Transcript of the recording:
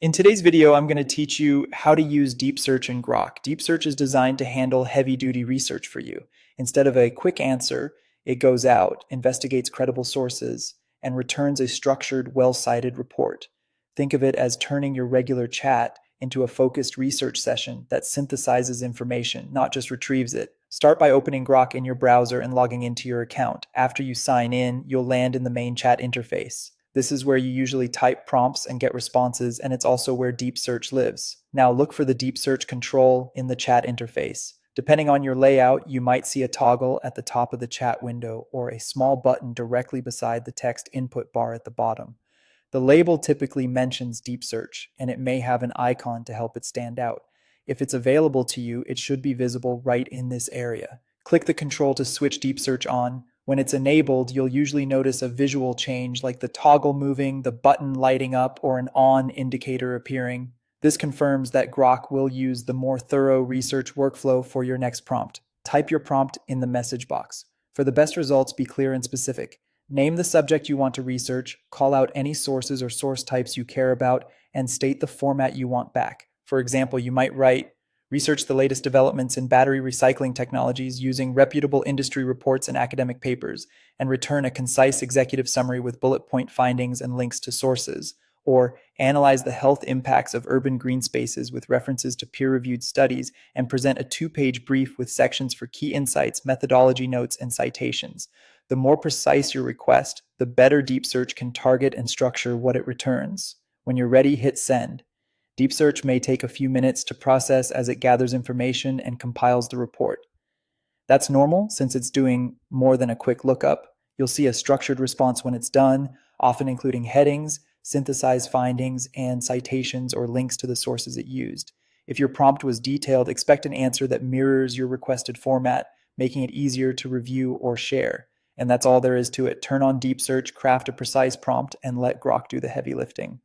In today's video, I'm going to teach you how to use DeepSearch in Grok. DeepSearch is designed to handle heavy-duty research for you. Instead of a quick answer, it goes out, investigates credible sources, and returns a structured, well-cited report. Think of it as turning your regular chat into a focused research session that synthesizes information, not just retrieves it. Start by opening Grok in your browser and logging into your account. After you sign in, you'll land in the main chat interface. This is where you usually type prompts and get responses, and it's also where Deep Search lives. Now look for the Deep Search control in the chat interface. Depending on your layout, you might see a toggle at the top of the chat window or a small button directly beside the text input bar at the bottom. The label typically mentions Deep Search, and it may have an icon to help it stand out. If it's available to you, it should be visible right in this area. Click the control to switch Deep Search on. When it's enabled, you'll usually notice a visual change like the toggle moving, the button lighting up, or an on indicator appearing. This confirms that Grok will use the more thorough research workflow for your next prompt. Type your prompt in the message box. For the best results, be clear and specific. Name the subject you want to research, call out any sources or source types you care about, and state the format you want back. For example, you might write, research the latest developments in battery recycling technologies using reputable industry reports and academic papers, and return a concise executive summary with bullet point findings and links to sources. Or analyze the health impacts of urban green spaces with references to peer-reviewed studies and present a two-page brief with sections for key insights, methodology notes, and citations. The more precise your request, the better DeepSearch can target and structure what it returns. When you're ready, hit send. DeepSearch may take a few minutes to process as it gathers information and compiles the report. That's normal since it's doing more than a quick lookup. You'll see a structured response when it's done, often including headings, synthesized findings, and citations or links to the sources it used. If your prompt was detailed, expect an answer that mirrors your requested format, making it easier to review or share. And that's all there is to it. Turn on DeepSearch, craft a precise prompt, and let Grok do the heavy lifting.